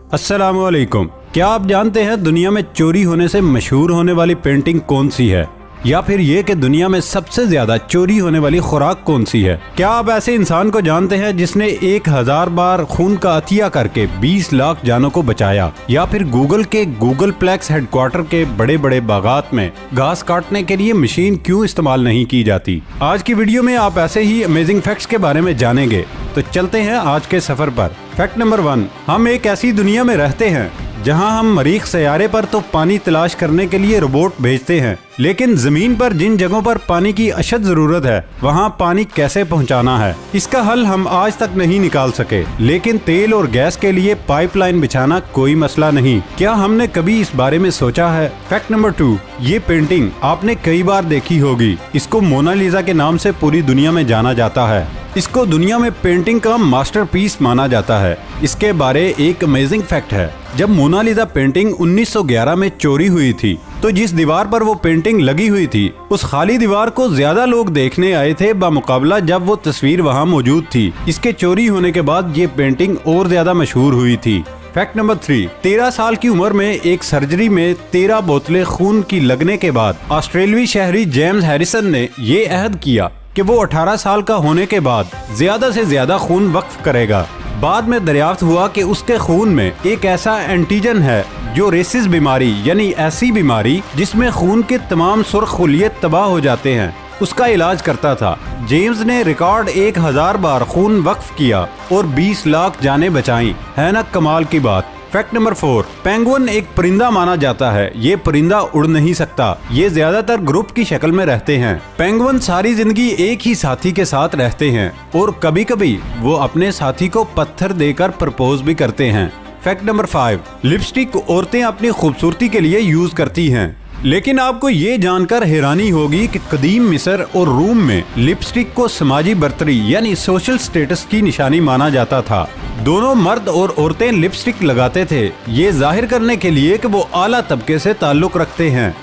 अस्सलामुअलैकुम। क्या आप जानते हैं दुनिया में चोरी होने से मशहूर होने वाली पेंटिंग कौन सी है, या फिर ये कि दुनिया में सबसे ज्यादा चोरी होने वाली खुराक कौन सी है? क्या आप ऐसे इंसान को जानते हैं जिसने 1000 बार खून का अतिया करके 20 लाख जानों को बचाया? या फिर गूगल के गूगल प्लेक्स हेडक्वार्टर के बड़े बड़े बागात में घास काटने के लिए मशीन क्यों इस्तेमाल नहीं की जाती? आज की वीडियो में आप ऐसे ही अमेजिंग फैक्ट्स के बारे में जानेंगे। तो चलते हैं आज के सफर पर। फैक्ट नंबर 1, हम एक ऐसी दुनिया में रहते हैं जहां हम मरीख सैयारे पर तो पानी तलाश करने के लिए रोबोट भेजते हैं, लेकिन जमीन पर जिन जगहों पर पानी की अशद जरूरत है वहां पानी कैसे पहुंचाना है, इसका हल हम आज तक नहीं निकाल सके। लेकिन तेल और गैस के लिए पाइपलाइन बिछाना कोई मसला नहीं। क्या हमने कभी इस बारे में सोचा है? फैक्ट नंबर 2, ये पेंटिंग आपने कई बार देखी होगी। इसको मोनालिसा के नाम से पूरी दुनिया में जाना जाता है। इसको दुनिया में पेंटिंग का मास्टरपीस माना जाता है। इसके बारे एक अमेजिंग फैक्ट है, जब मोनालिसा पेंटिंग 1911 में चोरी हुई थी तो जिस दीवार पर वो पेंटिंग लगी हुई थी उस खाली दीवार को ज्यादा लोग देखने आए थे बामुकाबला जब वो तस्वीर वहाँ मौजूद थी। इसके चोरी होने के बाद ये पेंटिंग और ज्यादा मशहूर हुई थी। फैक्ट नंबर 3, 13 साल की उम्र में एक सर्जरी में 13 बोतलें खून की लगने के बाद ऑस्ट्रेलियाई शहरी जेम्स हैरिसन ने ये अहद किया कि वो 18 साल का होने के बाद ज्यादा से ज्यादा खून वक्फ करेगा। बाद में दरियाफ्त हुआ कि उसके खून में एक ऐसा एंटीजन है जो रेसिस बीमारी यानी ऐसी बीमारी जिसमें खून के तमाम सुर्ख खुलिये तबाह हो जाते हैं, उसका इलाज करता था। जेम्स ने रिकॉर्ड 1000 बार खून वक्फ किया और 20 लाख जानें बचाई। है ना कमाल की बात। फैक्ट नंबर 4, पेंगुइन एक परिंदा माना जाता है। ये परिंदा उड़ नहीं सकता। ये ज्यादातर ग्रुप की शक्ल में रहते हैं। पेंगुइन सारी जिंदगी एक ही साथी के साथ रहते हैं और कभी कभी वो अपने साथी को पत्थर देकर प्रपोज भी करते हैं। फैक्ट नंबर 5, लिपस्टिक औरतें अपनी खूबसूरती के लिए यूज करती हैं। लेकिन आपको ये जानकर हैरानी होगी कि कदीम मिस्र और रूम में लिपस्टिक को समाजी बर्तरी यानी सोशल स्टेटस की निशानी माना जाता था। दोनों मर्द और औरतें लिपस्टिक लगाते थे, ये जाहिर करने के लिए कि वो आला तबके से ताल्लुक रखते हैं।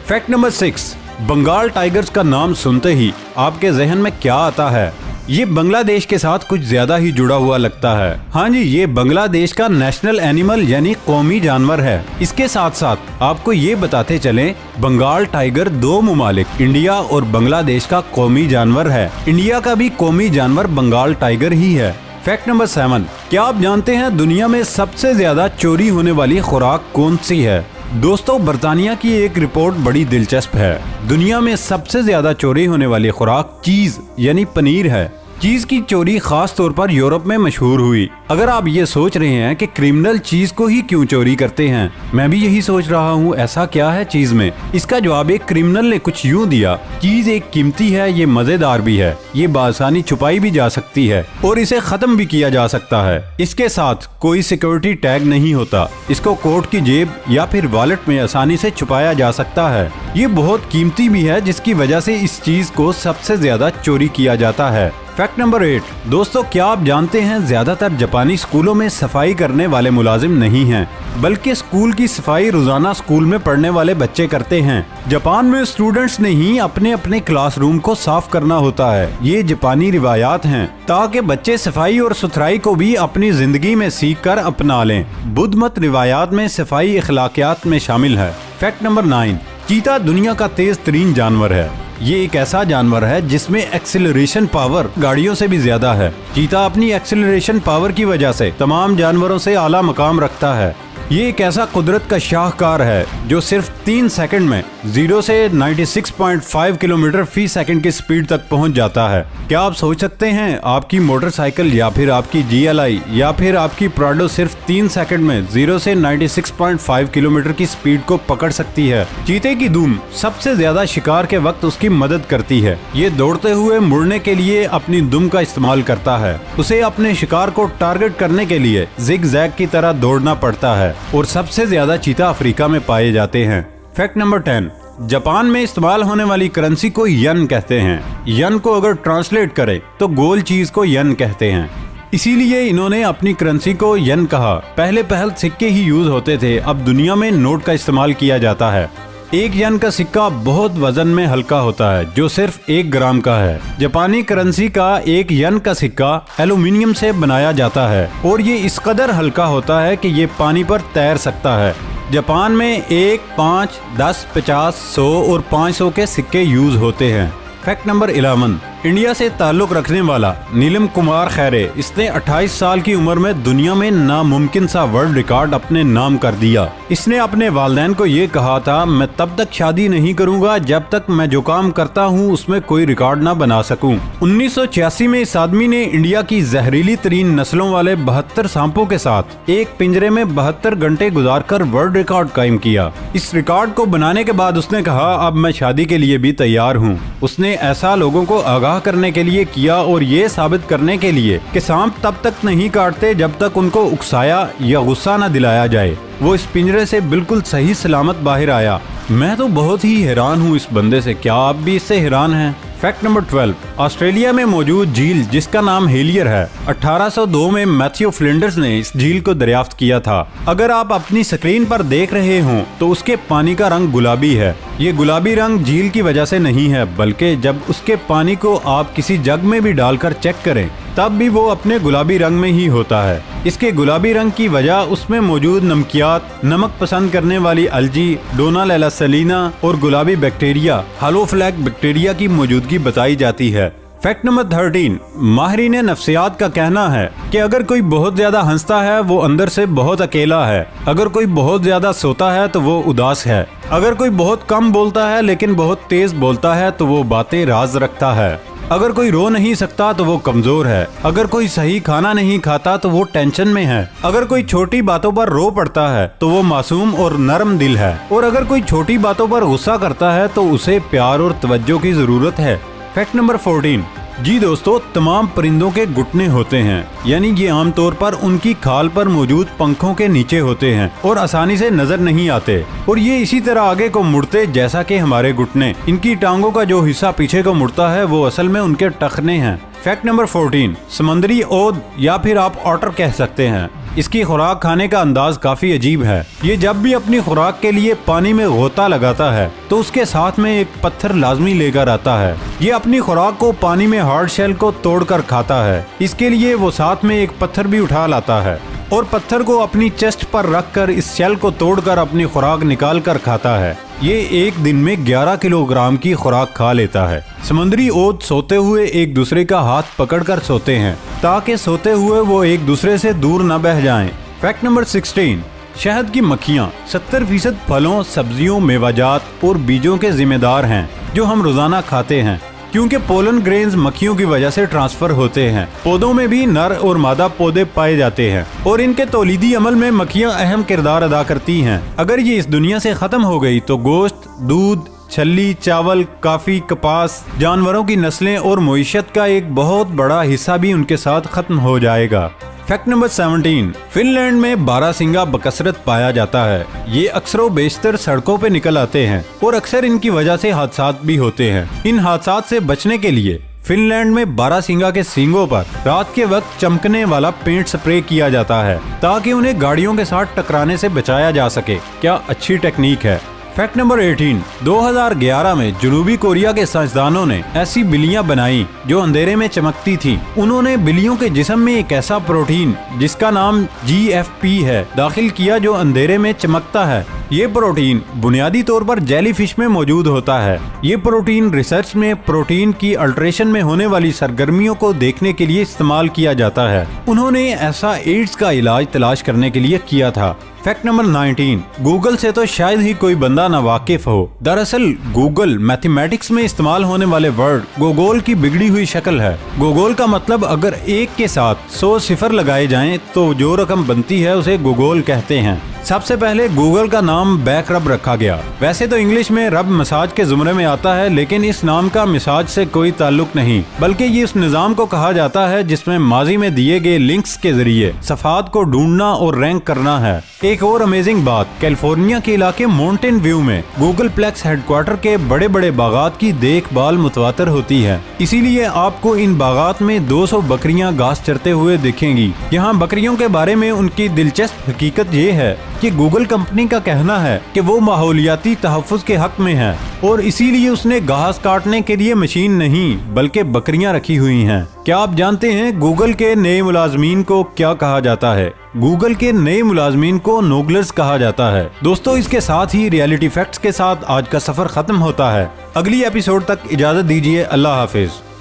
फैक्ट नंबर 6, बंगाल टाइगर्स का नाम सुनते ही आपके जहन में क्या आता है? ये बांग्लादेश के साथ कुछ ज्यादा ही जुड़ा हुआ लगता है। हाँ जी, ये बांग्लादेश का नेशनल एनिमल यानी कौमी जानवर है। इसके साथ साथ आपको ये बताते चलें, बंगाल टाइगर 2 मुमालिक इंडिया और बांग्लादेश का कौमी जानवर है। इंडिया का भी कौमी जानवर बंगाल टाइगर ही है। फैक्ट नंबर 7, क्या आप जानते हैं दुनिया में सबसे ज्यादा चोरी होने वाली खुराक कौन सी है? दोस्तों, बर्तानिया की एक रिपोर्ट बड़ी दिलचस्प है। दुनिया में सबसे ज्यादा चोरी होने वाली खुराक चीज यानी पनीर है। चीज की चोरी खास तौर पर यूरोप में मशहूर हुई। अगर आप ये सोच रहे हैं कि क्रिमिनल चीज को ही क्यों चोरी करते हैं, मैं भी यही सोच रहा हूँ, ऐसा क्या है चीज में? इसका जवाब एक क्रिमिनल ने कुछ यूं दिया, चीज एक कीमती है, ये मजेदार भी है, ये बासानी छुपाई भी जा सकती है और इसे खत्म भी किया जा सकता है। इसके साथ कोई सिक्योरिटी टैग नहीं होता। इसको कोट की जेब या फिर वॉलेट में आसानी से छुपाया जा सकता है। ये बहुत कीमती भी है, जिसकी वजह से इस चीज को सबसे ज्यादा चोरी किया जाता है। फैक्ट नंबर 8, दोस्तों, क्या आप जानते हैं ज्यादातर जापानी स्कूलों में सफाई करने वाले मुलाजिम नहीं हैं, बल्कि स्कूल की सफाई रोजाना स्कूल में पढ़ने वाले बच्चे करते हैं। जापान में स्टूडेंट्स ने ही अपने अपने क्लासरूम को साफ करना होता है। ये जापानी रिवायात हैं ताकि बच्चे सफाई और सुथराई को भी अपनी जिंदगी में सीख कर अपना लें। बुद्ध मत रिवायात में सफाई अखलाकियात में शामिल है। फैक्ट नंबर 9, चीता दुनिया का तेज तरीन जानवर है। ये एक ऐसा जानवर है जिसमें एक्सेलरेशन पावर गाड़ियों से भी ज्यादा है। चीता अपनी एक्सेलरेशन पावर की वजह से तमाम जानवरों से आला मकाम रखता है। ये एक ऐसा कुदरत का शाहकार है जो सिर्फ 3 सेकंड में 0 से 96.5 किलोमीटर फी सेकंड की स्पीड तक पहुंच जाता है। क्या आप सोच सकते हैं आपकी मोटरसाइकिल या फिर आपकी GLI या फिर आपकी प्राडो सिर्फ 3 सेकंड में 0 से 96.5 किलोमीटर की स्पीड को पकड़ सकती है। चीते की दुम सबसे ज्यादा शिकार के वक्त उसकी मदद करती है। ये दौड़ते हुए मुड़ने के लिए अपनी दुम का इस्तेमाल करता है। उसे अपने शिकार को टारगेट करने के लिए जिग जैग की तरह दौड़ना पड़ता है और सबसे ज्यादा चीता अफ्रीका में पाए जाते हैं। फैक्ट नंबर 10, जापान में इस्तेमाल होने वाली करेंसी को यन कहते हैं। यन को अगर ट्रांसलेट करें तो गोल चीज को यन कहते हैं, इसीलिए इन्होंने अपनी करेंसी को यन कहा। पहले सिक्के ही यूज होते थे, अब दुनिया में नोट का इस्तेमाल किया जाता है। एक यन का सिक्का बहुत वजन में हल्का होता है, जो सिर्फ 1 ग्राम का है। जापानी करेंसी का एक यन का सिक्का एल्यूमिनियम से बनाया जाता है और ये इस कदर हल्का होता है कि ये पानी पर तैर सकता है। जापान में 1, 5, 10, 50, 100 और 500 के सिक्के यूज होते हैं। फैक्ट नंबर 11, इंडिया से ताल्लुक रखने वाला नीलम कुमार खैरे, इसने 28 साल की उम्र में दुनिया में नामुमकिन सा वर्ल्ड रिकॉर्ड अपने नाम कर दिया। इसने अपने वालिदैन को ये कहा था, मैं तब तक शादी नहीं करूंगा जब तक मैं जो काम करता हूँ उसमें कोई रिकॉर्ड ना बना सकूं। 1986 में इस आदमी ने इंडिया की जहरीली तरीन नस्लों वाले 72 सांपों के साथ एक पिंजरे में 72 घंटे गुजार कर वर्ल्ड रिकॉर्ड कायम किया। इस रिकॉर्ड को बनाने के बाद उसने कहा, अब मैं शादी के लिए भी तैयार हूँ। उसने ऐसा लोगों को आगाह करने के लिए किया और ये साबित करने के लिए कि सांप तब तक नहीं काटते जब तक उनको उकसाया या गुस्सा न दिलाया जाए। वो इस पिंजरे से बिल्कुल सही सलामत बाहर आया। मैं तो बहुत ही हैरान हूँ इस बंदे से। क्या आप भी इससे हैरान हैं? फैक्ट नंबर 12, ऑस्ट्रेलिया में मौजूद झील जिसका नाम हेलियर है, 1802 में मैथ्यू फ्लिंडर्स ने इस झील को दरियाफ्त किया था। अगर आप अपनी स्क्रीन पर देख रहे हों तो उसके पानी का रंग गुलाबी है। ये गुलाबी रंग झील की वजह से नहीं है, बल्कि जब उसके पानी को आप किसी जग में भी डालकर चेक करें तब भी वो अपने गुलाबी रंग में ही होता है। इसके गुलाबी रंग की वजह उसमें मौजूद नमकियात, नमक पसंद करने वाली अलजी, डोनालेला सलीना और गुलाबी बैक्टीरिया हालोफ्लैक बैक्टीरिया की मौजूदगी बताई जाती है। फैक्ट नंबर 13, माहिरीन नफ्सियात का कहना है कि अगर कोई बहुत ज्यादा हंसता है वो अंदर से बहुत अकेला है। अगर कोई बहुत ज्यादा सोता है तो वो उदास है। अगर कोई बहुत कम बोलता है लेकिन बहुत तेज बोलता है तो वो बातें राज रखता है। अगर कोई रो नहीं सकता तो वो कमजोर है। अगर कोई सही खाना नहीं खाता तो वो टेंशन में है। अगर कोई छोटी बातों पर रो पड़ता है तो वो मासूम और नरम दिल है। और अगर कोई छोटी बातों पर गुस्सा करता है तो उसे प्यार और तवज्जो की जरूरत है। फैक्ट नंबर 14, जी दोस्तों, तमाम परिंदों के घुटने होते हैं, यानी ये आमतौर पर उनकी खाल पर मौजूद पंखों के नीचे होते हैं और आसानी से नजर नहीं आते। और ये इसी तरह आगे को मुड़ते जैसा कि हमारे घुटने। इनकी टांगों का जो हिस्सा पीछे को मुड़ता है वो असल में उनके टखने हैं। फैक्ट नंबर 14, समंदरी ओद या फिर आप ऑटर कह सकते हैं। इसकी खुराक खाने का अंदाज काफी अजीब है। ये जब भी अपनी खुराक के लिए पानी में गोता लगाता है तो उसके साथ में एक पत्थर लाजमी लेकर आता है। ये अपनी खुराक को पानी में हार्ड शेल को तोड़कर खाता है। इसके लिए वो साथ में एक पत्थर भी उठा लाता है और पत्थर को अपनी चेस्ट पर रखकर इस शेल को तोड़कर अपनी खुराक निकाल कर खाता है। ये एक दिन में 11 किलोग्राम की खुराक खा लेता है। समुद्री ओद सोते हुए एक दूसरे का हाथ पकड़कर सोते हैं ताकि सोते हुए वो एक दूसरे से दूर न बह जाएं। फैक्ट नंबर 16, शहद की मक्खियाँ 70% फलों, सब्जियों, मेवाजात और बीजों के जिम्मेदार हैं जो हम रोजाना खाते हैं, क्योंकि पोलन ग्रेन्स मक्खियों की वजह से ट्रांसफर होते हैं। पौधों में भी नर और मादा पौधे पाए जाते हैं और इनके तौलीदी अमल में मक्खियां अहम किरदार अदा करती हैं। अगर ये इस दुनिया से खत्म हो गई तो गोश्त, दूध, छल्ली, चावल, काफी, कपास, जानवरों की नस्लें और मईशत का एक बहुत बड़ा हिस्सा भी उनके साथ खत्म हो जाएगा। फैक्ट नंबर 17, फिनलैंड में बारहसिंगा बकसरत पाया जाता है। ये अक्सर बेशतर सड़कों पे निकल आते हैं और अक्सर इनकी वजह से हादसात भी होते हैं। इन हादसात से बचने के लिए फिनलैंड में बारहसिंगा के सींगों पर रात के वक्त चमकने वाला पेंट स्प्रे किया जाता है ताकि उन्हें गाड़ियों के साथ टकराने से बचाया जा सके। क्या अच्छी टेक्निक है। फैक्ट नंबर 18, 2011 में जनूबी कोरिया के साइंसदानों ने ऐसी बिल्लियां बनाई जो अंधेरे में चमकती थी। उन्होंने बिल्लियों के जिस्म में एक ऐसा प्रोटीन जिसका नाम GFP है दाखिल किया जो अंधेरे में चमकता है। ये प्रोटीन बुनियादी तौर पर जेलीफिश में मौजूद होता है। ये प्रोटीन रिसर्च में प्रोटीन की अल्ट्रेशन में होने वाली सरगर्मियों को देखने के लिए इस्तेमाल किया जाता है। उन्होंने ऐसा एड्स का इलाज तलाश करने के लिए किया था। फैक्ट नंबर 19, गूगल से तो शायद ही कोई बंदा ना वाकिफ हो। दरअसल गूगल मैथमेटिक्स में इस्तेमाल होने वाले वर्ड गोगोल की बिगड़ी हुई शक्ल है। गोगोल का मतलब अगर एक के साथ 100 सिफर लगाए जाएं तो जो रकम बनती है उसे गोगोल कहते हैं। सबसे पहले गूगल का नाम बैक रब रखा गया। वैसे तो इंग्लिश में रब मसाज के जुमरे में आता है, लेकिन इस नाम का मसाज से कोई ताल्लुक नहीं, बल्कि ये उस निजाम को कहा जाता है जिसमें माजी में दिए गए लिंक्स के जरिए सफात को ढूंढना और रैंक करना है। एक और अमेजिंग बात, कैलिफोर्निया के इलाके माउंटेन व्यू में गूगल प्लेक्स हेडक्वार्टर के बड़े बड़े बागात की देखभाल मुतवातर होती है। इसीलिए आपको इन बागात में 200 बकरियां घास चरते हुए दिखेंगी। यहाँ बकरियों के बारे में उनकी दिलचस्प हकीकत ये है कि गूगल कंपनी का कहना है कि वो माहौलियाती तहफ़्फ़ुज़ के हक में है और इसीलिए उसने घास काटने के लिए मशीन नहीं बल्कि बकरियां रखी हुई हैं। क्या आप जानते हैं गूगल के नए मुलाजमीन को क्या कहा जाता है? गूगल के नए मुलाजमीन को नोगलर्स कहा जाता है। दोस्तों, इसके साथ ही रियलिटी फैक्ट्स के साथ आज का सफर खत्म होता है। अगली एपिसोड तक इजाजत दीजिए। अल्लाह हाफिज।